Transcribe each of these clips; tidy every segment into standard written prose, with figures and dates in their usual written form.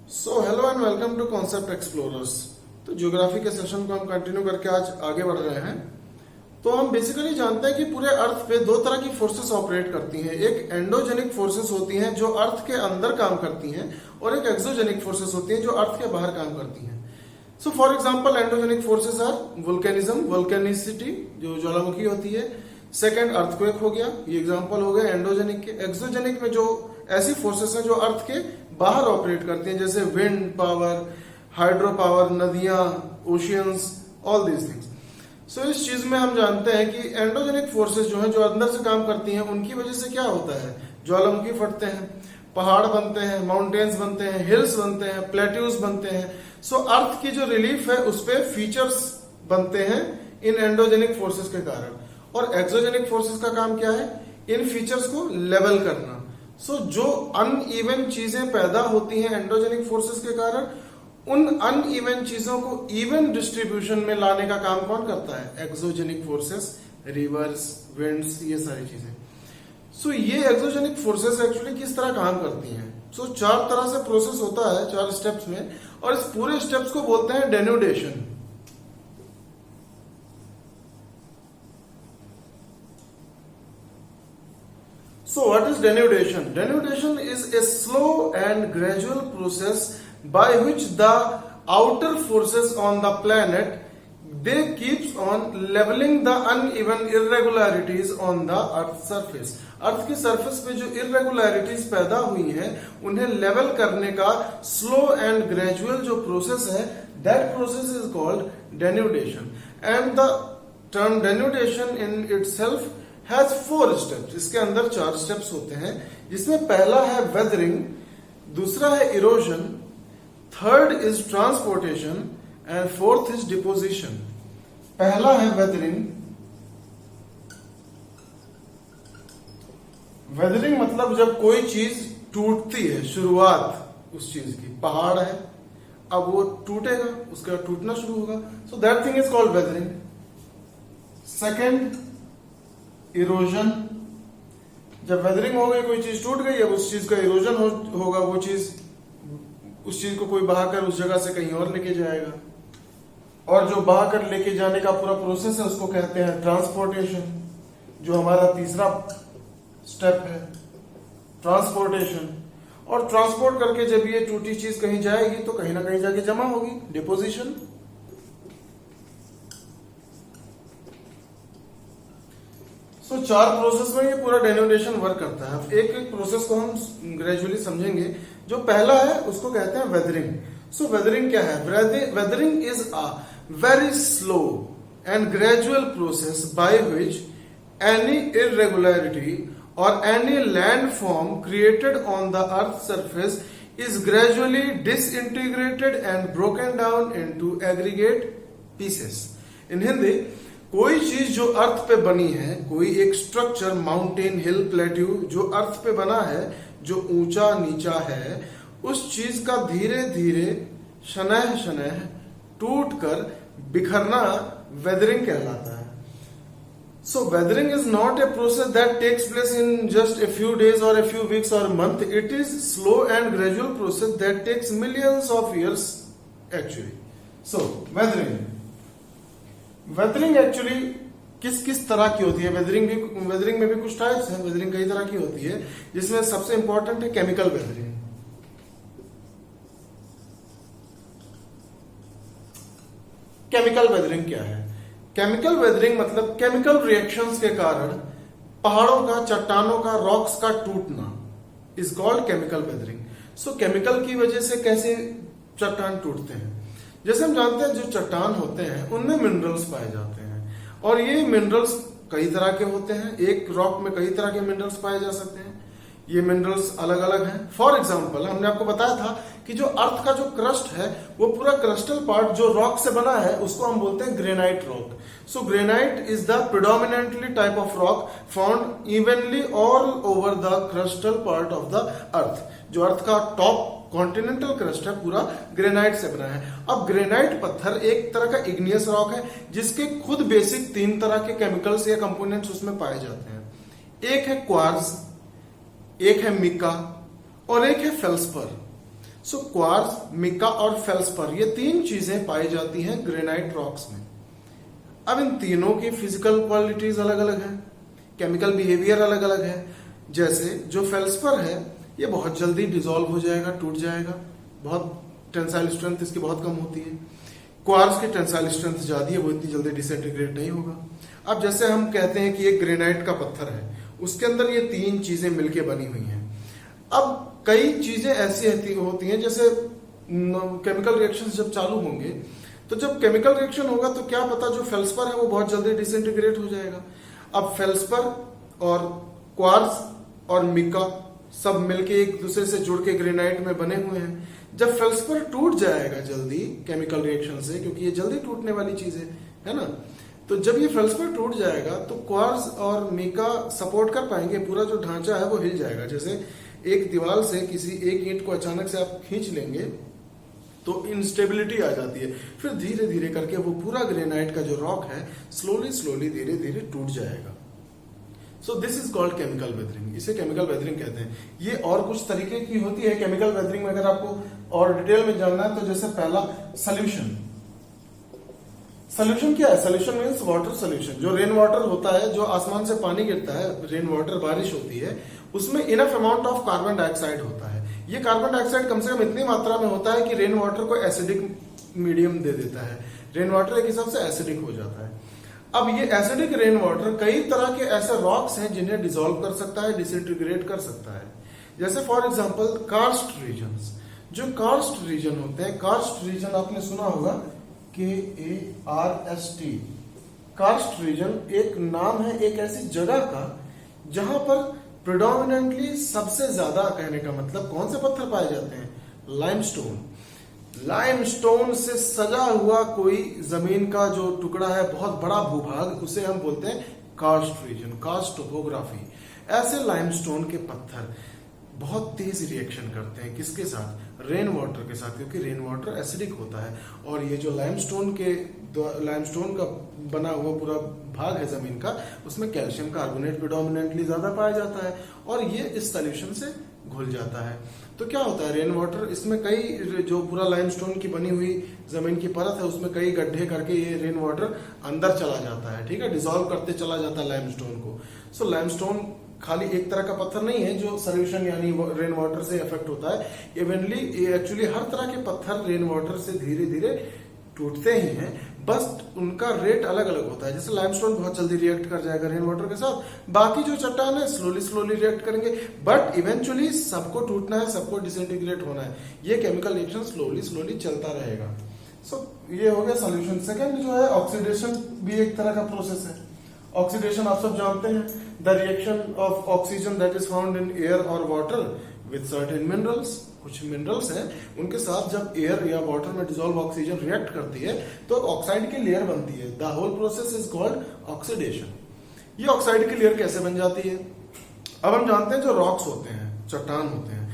So hello and welcome to concept explorers. तो geography के session को हम कंटिन्यू करके आज आगे बढ़ रहे हैं। तो हम बेसिकली जानते हैं कि पूरे अर्थ पे दो तरह की फोर्सेस ऑपरेट करती हैं। एक एंडोजेनिक फोर्सेस होती हैं जो अर्थ के अंदर काम करती हैं, और एक एक्सोजेनिक फोर्सेस होती हैं जो अर्थ के बाहर काम करती हैं। So for example endogenic forces are volcanism, volcanicity जो ज्वालामुखी होती है। सेकंड अर्थक्वेक हो गया, ये एग्जांपल हो गए एंडोजेनिक के। एक्सोजेनिक में जो ऐसी फोर्सेस हैं जो अर्थ के बाहर ऑपरेट करती हैं, जैसे विंड पावर, हाइड्रो पावर, नदियां, ओशियंस, ऑल दीज थिंग्स। सो इस चीज में हम जानते हैं कि एंडोजेनिक फोर्सेस जो हैं जो अंदर से काम करती हैं, उनकी वजह से क्या होता है, ज्वालामुखी फटते हैं, पहाड़ बनते हैं, माउंटेन्स बनते हैं, हिल्स बनते हैं, प्लेट्यूज बनते हैं। सो अर्थ की जो रिलीफ है उस पे फीचर्स बनते हैं इन एंडोजेनिक फोर्सेस के कारण। और एक्सोजेनिक फोर्सेस का काम क्या है, इन फीचर्स को लेवल करना। सो जो अनइवन चीजें पैदा होती हैं एंडोजेनिक फोर्सेस के कारण, उन अनइवन चीजों को इवन डिस्ट्रीब्यूशन में लाने का काम कौन करता है, एक्सोजेनिक फोर्सेस, रिवर्स, विंड्स, ये सारी चीजें। सो ये एक्सोजेनिक फोर्सेस एक्चुअली किस तरह काम करती हैं। सो चार तरह से प्रोसेस होता है, चार स्टेप्स में, और इस पूरे स्टेप्स को बोलते हैं denudation. So what is denudation? Denudation is a slow and gradual process by which the outer forces on the planet they keeps on leveling the uneven irregularities on the earth's surface. अर्थ की surface पे जो irregularities पैदा हुई हैं उन्हें level करने का slow and gradual जो प्रोसेस है, that process is called denudation. And the term denudation in itself has 4 steps. इसके अंदर 4 स्टेप्स होते हैं, जिसमें पहला है वेदरिंग, दूसरा है erosion, third is transportation and fourth is deposition. पहला है वेदरिंग। वेदरिंग मतलब जब कोई चीज टूटती है, शुरुआत उस चीज की, पहाड़ है, अब वो टूटेगा, उसका टूटना शुरू होगा, so that thing is called weathering. Second erosion, जब वेदरिंग हो गई, कोई चीज टूट गई, अब उस चीज का इरोजन होगा, वो चीज, उस चीज को कोई बहाकर उस जगह से कहीं और लेके जाएगा, और जो बहाकर लेके जाने का पूरा प्रोसेस है उसको कहते हैं ट्रांसपोर्टेशन, जो हमारा तीसरा स्टेप है, ट्रांसपोर्टेशन। और ट्रांसपोर्ट करके जब ये टूटी चीज कहीं जाएगी तो कहीं ना कहीं जाके जमा होगी, डिपोजिशन। तो 4 प्रोसेस में ये पूरा डेन्यूडेशन वर्क करता है। एक एक प्रोसेस को हम ग्रेजुअली समझेंगे। जो पहला है उसको कहते हैं वेदरिंग। सो वेदरिंग क्या है? Weathering is a very slow and gradual process by which any irregularity or any land form created on the earth surface is gradually disintegrated and broken down into aggregate pieces. In Hindi, कोई चीज जो अर्थ पे बनी है, कोई एक structure, mountain, हिल, plateau जो अर्थ पे बना है, जो ऊंचा नीचा है, उस चीज का धीरे धीरे शनैह शनैह टूट कर बिखरना वेदरिंग कहलाता है। So weathering is not a process that takes place in just a few days or a few weeks or month. It is slow and gradual process that takes millions of years actually. So weathering actually किस किस तरह की होती है? Weathering में भी कुछ types हैं। वेदरिंग कई तरह की होती है, जिसमें सबसे इंपॉर्टेंट है केमिकल वेदरिंग। केमिकल वेदरिंग क्या है? केमिकल वेदरिंग मतलब केमिकल रिएक्शंस के कारण पहाड़ों का, चट्टानों का, रॉक्स का टूटना is called chemical weathering. So chemical की वजह से कैसे चट्टान टूटते हैं? जैसे हम जानते हैं जो चट्टान होते हैं उनमें मिनरल्स पाए जाते हैं, और ये मिनरल्स कई तरह के होते हैं। एक रॉक में कई तरह के मिनरल्स पाए जा सकते हैं। ये मिनरल्स अलग अलग हैं। फॉर एग्जांपल, हमने आपको बताया था कि जो अर्थ का जो क्रस्ट है, वो पूरा क्रस्टल पार्ट जो रॉक से बना है उसको हम बोलते हैं granite rock. So granite is the predominantly type of rock found evenly all over the crustal part of the earth. जो अर्थ का टॉप कॉन्टिनेंटल क्रस्ट है पूरा ग्रेनाइट से बना है। अब ग्रेनाइट पत्थर एक तरह का इग्नियस रॉक है, जिसके खुद बेसिक 3 तरह के केमिकल्स या कंपोनेंट्स उसमें पाए जाते हैं। एक है क्वार्ट्ज, एक है मिका और एक है फेल्सपर। सो क्वार्ट्ज, मिका और फेल्सपर, ये तीन चीजें पाई जाती हैं ग्रेनाइट रॉक्स में। अब इन तीनों की फिजिकल क्वालिटीज अलग अलग है, केमिकल बिहेवियर अलग अलग है। जैसे जो फेल्सपर है ये बहुत जल्दी डिसॉल्व हो जाएगा, टूट जाएगा, बहुत टेंसाइल स्ट्रेंथ इसकी बहुत कम होती है। क्वार्ट्ज की टेंसाइल स्ट्रेंथ ज्यादा है, वो इतनी जल्दी डिसइंटीग्रेट नहीं होगा। अब जैसे हम कहते हैं कि एक ग्रेनाइट का पत्थर है, उसके अंदर ये तीन चीजें मिलके बनी हुई हैं। अब कई चीजें ऐसी होती हैं, जैसे केमिकल रिएक्शंस जब चालू होंगे, तो जब केमिकल रिएक्शन होगा तो क्या पता जो फेल्सपर है वो बहुत जल्दी डिसइंटीग्रेट हो जाएगा। अब फेल्सपर और क्वार्ट्ज और मिका सब मिलके एक दूसरे से जुड़ के ग्रेनाइट में बने हुए हैं। जब फेल्सपर टूट जाएगा जल्दी केमिकल रिएक्शन से, क्योंकि ये जल्दी टूटने वाली चीज है ना, तो जब ये फेल्सपर टूट जाएगा तो क्वार्ट्ज और मिका सपोर्ट कर पाएंगे, पूरा जो ढांचा है वो हिल जाएगा। जैसे एक दीवार से किसी एक ईंट को अचानक से आप खींच लेंगे तो इंस्टेबिलिटी आ जाती है, फिर धीरे धीरे करके वो पूरा ग्रेनाइट का जो रॉक है स्लोली स्लोली धीरे धीरे टूट जाएगा। So this is called chemical weathering, इसे केमिकल वेदरिंग कहते हैं। ये और कुछ तरीके की होती है केमिकल वेदरिंग में, अगर आपको और डिटेल में जानना है तो जैसे पहला सोल्यूशन। सोल्यूशन क्या है? Solution means water solution. जो रेन वाटर होता है, जो आसमान से पानी गिरता है, रेन वाटर बारिश होती है, उसमें enough amount of carbon dioxide होता है। ये कार्बन डाइऑक्साइड कम से कम इतनी मात्रा में होता है कि रेन वाटर को एसिडिक मीडियम दे देता है। रेन वाटर एक हिसाब से एसिडिक हो जाता है। अब ये एसिडिक रेन वाटर कई तरह के ऐसे रॉक्स हैं जिन्हें डिसॉल्व कर सकता है, डिसइंटीग्रेट कर सकता है। जैसे फॉर एग्जांपल कार्स्ट रीजन्स। जो कार्स्ट रीजन होते हैं, कार्स्ट रीजन आपने सुना होगा, KARST। कार्स्ट रीजन एक नाम है एक ऐसी जगह का जहां पर प्रिडोमिनेंटली सबसे ज्यादा, कहने का मतलब कौन से पत्थर पाए जाते हैं? लाइमस्टोन। लाइमस्टोन से सजा हुआ कोई जमीन का जो टुकड़ा है, बहुत बड़ा भूभाग, उसे हम बोलते हैं कार्स्ट रीजन, कार्स्ट टोपोग्राफी। ऐसे लाइमस्टोन के पत्थर बहुत तेज रिएक्शन करते हैं, किसके साथ? रेन वाटर के साथ, क्योंकि रेन वाटर एसिडिक होता है। और ये जो लाइमस्टोन का बना हुआ पूरा भाग है जमीन का, उसमें कैल्शियम कार्बोनेट प्रिडोमिनेंटली ज्यादा पाया जाता है और ये इस सोल्यूशन से घुल जाता है। तो क्या होता है, रेन वाटर, इसमें कई, जो पूरा लाइमस्टोन की बनी हुई जमीन की परत है उसमें कई गड्ढे करके ये रेन वाटर अंदर चला जाता है, ठीक है, डिसॉल्व करते चला जाता है लाइमस्टोन को। सो लाइमस्टोन खाली एक तरह का पत्थर नहीं है जो सोल्यूशन यानी रेन वाटर से इफेक्ट होता है। इवनली एक्चुअली हर तरह के पत्थर रेन वाटर से धीरे धीरे टूटते ही हैं, बस उनका रेट अलग अलग होता है। जैसे लाइमस्टोन बहुत जल्दी रिएक्ट कर जाएगा रेन वाटर के साथ, बाकी जो चट्टान है स्लोली स्लोली रिएक्ट करेंगे, बट इवेंचुअली सबको टूटना है, सबको डिसइंटीग्रेट होना है। ये केमिकल रिएक्शन स्लोली स्लोली चलता रहेगा। सो ये हो गया सोल्यूशन। सेकंड जो है ऑक्सीडेशन, भी एक तरह का प्रोसेस है। ऑक्सीडेशन आप सब जानते हैं, the reaction of oxygen that is found in air और वाटर विद सर्टेन मिनरल्स। कुछ मिनरल्स हैं उनके साथ जब एयर या वाटर में डिसॉल्व ऑक्सीजन रिएक्ट करती है तो ऑक्साइड की लेयर बनती है। The whole process is called oxidation. ये ऑक्साइड की लेयर कैसे बन जाती है? अब हम जानते हैं जो रॉक्स होते हैं, चट्टान होते हैं,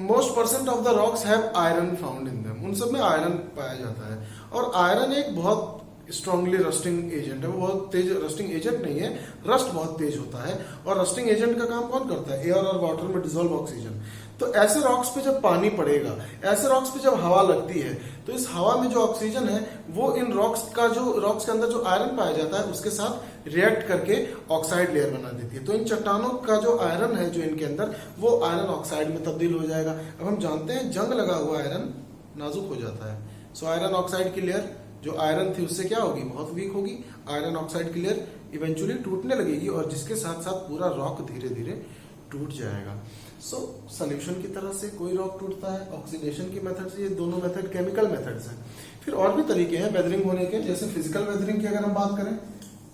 most percent of the rocks have iron found in them. उन सब में आयरन पाया जाता है और आयरन एक बहुत स्ट्रांगली रस्टिंग एजेंट है। वो बहुत तेज रस्टिंग एजेंट नहीं है, रस्ट बहुत तेज होता है। और रस्टिंग एजेंट का काम कौन करता है? एयर और वाटर में डिसॉल्व ऑक्सीजन। तो ऐसे रॉक्स पे जब पानी पड़ेगा, ऐसे रॉक्स पे जब हवा लगती है, तो इस हवा में जो ऑक्सीजन है वो इन रॉक्स के अंदर जो आयरन पाया जाता है उसके साथ रिएक्ट करके ऑक्साइड लेयर बना देती है। तो इन चट्टानों का जो आयरन है जो इनके अंदर, वो आयरन ऑक्साइड में तब्दील हो जाएगा। अब हम जानते हैं जंग लगा हुआ आयरन नाजुक हो जाता है। सो आयरन ऑक्साइड की लेयर जो आयरन थी उससे क्या होगी? बहुत वीक होगी। आयरन ऑक्साइड की लेयर इवेंचुअली टूटने लगेगी और जिसके साथ साथ पूरा रॉक धीरे धीरे टूट जाएगा। सो सोल्यूशन की तरह से कोई रॉक टूटता है, ऑक्सीडेशन की मेथड से। ये दोनों मेथड केमिकल मेथड्स हैं। फिर और भी तरीके हैं वेदरिंग होने के। जैसे फिजिकल वेदरिंग की अगर हम बात करें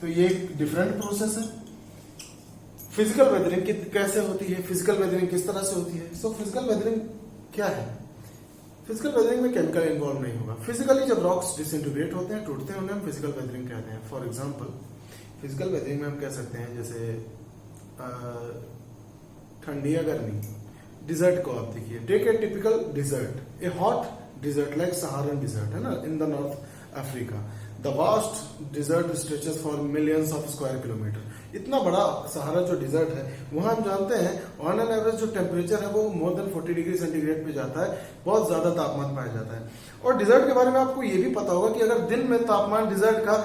तो ये एक डिफरेंट प्रोसेस है। फिजिकल वेदरिंग कैसे होती है, फिजिकल वेदरिंग किस तरह से होती है? सो फिजिकल वेदरिंग क्या है? फिजिकल वेदरिंग में केमिकल इन्वॉल्व नहीं होगा। फिजिकली जब रॉक्स डिसइंटीग्रेट होते हैं, टूटते हैं, उन्हें हम फिजिकल वेदरिंग कहते हैं। फॉर एग्जांपल फिजिकल वेदरिंग में हम कह सकते हैं जैसे ठंडी या गर्मी, डिजर्ट को आप देखिए, take a typical desert, a hot desert like Saharan desert, है ना, in the North Africa. The vast desert stretches for millions of square kilometre. इतना बड़ा सहारा जो डिजर्ट है, वहां हम जानते हैं ऑन एन एवरेज जो टेम्परेचर है वो मोर देन 40 डिग्री सेंटीग्रेड पे जाता है, बहुत ज्यादा तापमान पाया जाता है। और डिजर्ट के बारे में आपको ये भी पता होगा कि अगर दिन में तापमान डिजर्ट का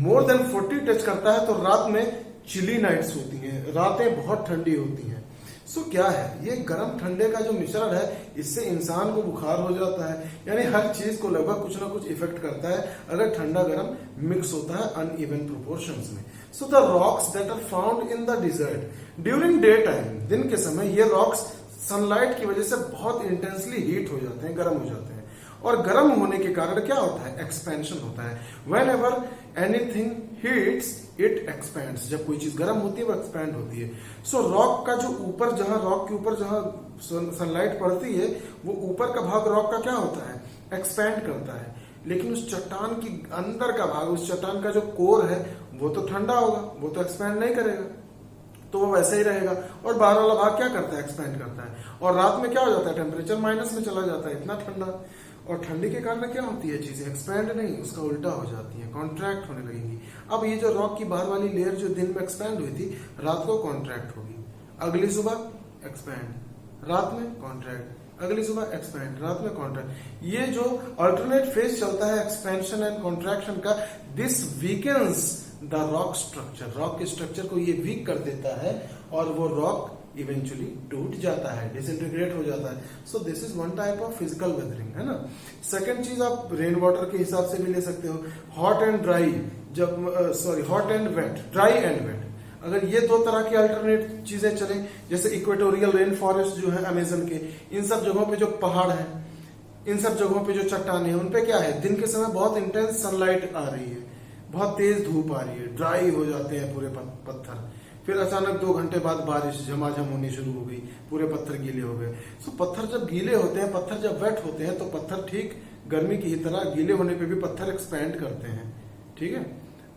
मोर देन 40 टच करता है तो रात में चिली नाइट्स होती हैं, रातें बहुत ठंडी होती हैं। सो क्या है, ये गर्म ठंडे का जो मिश्रण है, इससे इंसान को बुखार हो जाता है, यानी हर चीज को लगभग कुछ ना कुछ इफेक्ट करता है अगर ठंडा गर्म मिक्स होता है अनइवन प्रोपोर्शंस में। So the rocks that are found in the desert during day time, दिन के समय ये रॉक्स सनलाइट की वजह से बहुत इंटेंसली हीट हो जाते हैं, गर्म हो जाते हैं। और गर्म होने के कारण क्या होता है, एक्सपेंशन होता है। When ever anything heats it expends, जब कोई चीज गर्म होती है वो एक्सपेंड होती है। सो रॉक का जो ऊपर, जहां रॉक के ऊपर जहां सनलाइट पड़ती है, वो ऊपर का भाग रॉक का क्या होता है, एक्सपेंड करता है। लेकिन उस चट्टान की अंदर का भाग, उस चट्टान का जो कोर है, वो तो ठंडा होगा, वो तो एक्सपेंड नहीं करेगा, तो वो वैसे ही रहेगा। और बाहर वाला भाग क्या करता है, एक्सपेंड करता है। और रात में क्या हो जाता है, टेम्परेचर माइनस में चला जाता है, इतना ठंडा। और ठंडी के कारण क्या होती है, चीजें एक्सपैंड नहीं, उसका उल्टा हो जाती है, कॉन्ट्रैक्ट होने लगेंगी। अब ये जो रॉक की बाहर वाली लेयर जो दिन में एक्सपैंड हुई थी, रात को कॉन्ट्रैक्ट होगी, अगली सुबह एक्सपैंड, रात में कॉन्ट्रैक्ट, अगली सुबह एक्सपैंड, रात में कॉन्ट्रैक्ट। ये जो अल्टरनेट फेज चलता है एक्सपेंशन एंड कॉन्ट्रैक्शन का, this weakens the rock structure, rock के स्ट्रक्चर को ये वीक कर देता है और वो रॉक इवेंचुअली टूट जाता है, डिसइंटीग्रेट हो जाता है। So this is one type of physical weathering, है ना। सेकंड चीज आप रेन वाटर के हिसाब से भी ले सकते हो, हॉट एंड ड्राई, जब hot and wet, dry and wet. अगर ये दो तरह की अल्टरनेट चीजें चले, जैसे इक्वेटोरियल रेन फॉरेस्ट जो है अमेजन के, इन सब जगहों पे जो पहाड़ है, इन सब जगहों पे जो चट्टाने हैं, उनपे क्या है, दिन के समय बहुत इंटेंस सनलाइट आ रही है, बहुत तेज धूप आ रही है, ड्राई हो जाते हैं पूरे पत्थर। फिर अचानक 2 घंटे बाद बारिश झमाझम होनी शुरू हो गई, पूरे पत्थर गीले हो गए। सो पत्थर जब गीले होते हैं, पत्थर जब वेट होते हैं, तो पत्थर ठीक गर्मी की ही तरह गीले होने पे भी पत्थर एक्सपैंड करते हैं, ठीक है।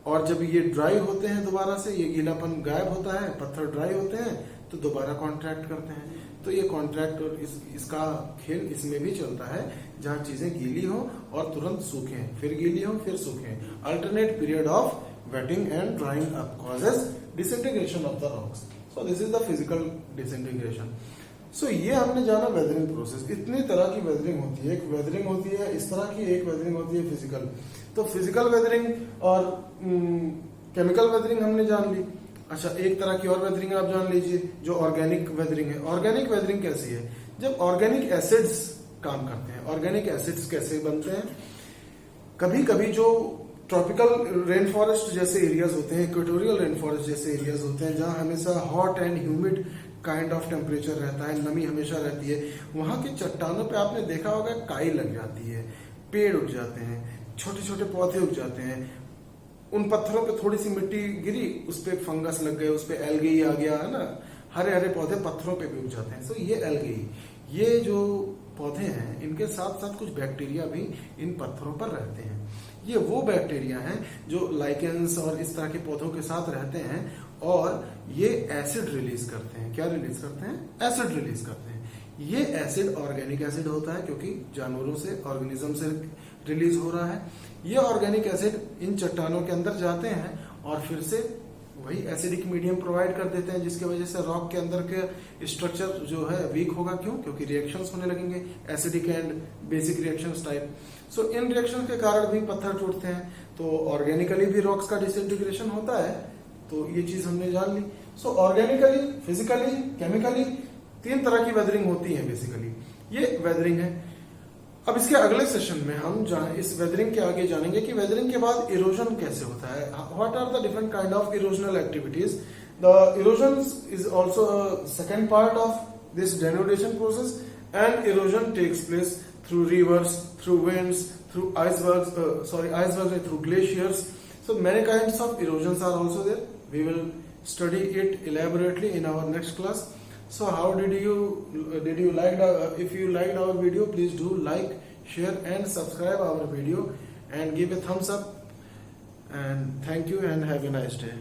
और जब ये ड्राई होते हैं, दोबारा से ये गीलापन गायब होता है, पत्थर ड्राई होते हैं, तो दोबारा कॉन्ट्रैक्ट करते हैं। तो ये कॉन्ट्रैक्ट और इसका खेल इसमें भी चलता है, जहां चीजें गीली हो और तुरंत सूखें, फिर गीली हो फिर सूखें। Alternate period of wetting and drying up causes disintegration of the rocks. So this is the physical disintegration. So ये हमने जाना वेदरिंग प्रोसेस। इतनी तरह की वेदरिंग होती है, एक वेदरिंग होती है इस तरह की, एक वेदरिंग होती है फिजिकल। तो फिजिकल वेदरिंग और केमिकल वेदरिंग हमने जान ली। अच्छा, एक तरह की और वेदरिंग आप जान लीजिए, जो ऑर्गेनिक वेदरिंग है। ऑर्गेनिक वेदरिंग कैसी है, जब ऑर्गेनिक एसिड्स काम करते हैं। ऑर्गेनिक एसिड्स कैसे बनते हैं, कभी कभी जो ट्रॉपिकल रेन फॉरेस्ट जैसे एरियाज होते हैं, इक्वेटोरियल रेन फॉरेस्ट जैसे एरियाज होते हैं, जहां हमेशा hot and humid kind of temperature रहता है, नमी हमेशा रहती है, वहां की चट्टानों पे आपने देखा होगा काई लग जाती है, पेड़ उग जाते हैं, छोटे छोटे पौधे उग जाते हैं। उन पत्थरों पे थोड़ी सी मिट्टी गिरी, उस पे फंगस लग गए, उस पे एल्गी आ गया, है ना। हरे हरे पौधे पत्थरों पे भी उग जाते हैं। तो ये एल्गी, ये जो पौधे हैं, इनके साथ साथ कुछ बैक्टीरिया भी इन पत्थरों पर रहते हैं। ये वो बैक्टीरिया हैं जो लाइकेंस और इस तरह के पौधों के साथ रहते हैं और ये एसिड रिलीज करते हैं। क्या रिलीज करते हैं, एसिड रिलीज करते हैं। ये एसिड ऑर्गेनिक एसिड होता है, क्योंकि जानवरों से, ऑर्गेनिज्म से रिलीज हो रहा है। ये ऑर्गेनिक एसिड इन चट्टानों के अंदर जाते हैं और फिर से वही एसिडिक मीडियम प्रोवाइड कर देते हैं, जिसकी वजह से रॉक के अंदर के स्ट्रक्चर जो है वीक होगा। क्यों, क्योंकि रिएक्शंस होने लगेंगे, acidic and basic reactions type. So in reaction के कारण भी पत्थर टूटते हैं। तो ऑर्गेनिकली भी रॉक्स का डिसइंटीग्रेशन होता है। तो ये चीज हमने जान ली। सो ऑर्गेनिकली, फिजिकली, केमिकली 3 तरह की वेदरिंग होती है बेसिकली। ये वेदरिंग है। अब इसके अगले सेशन में हम इस वेदरिंग के आगे जानेंगे कि वेदरिंग के बाद इरोजन कैसे होता है, what are the different kind of erosional activities. The erosion is also second part of this denudation process, and erosion takes place through rivers, through winds, through icebergs, through glaciers. So many kinds of erosions are also there. We will study it elaborately in our next class. So how did you like if you liked our video, please do like, share and subscribe our video and give a thumbs up, and thank you and have a nice day.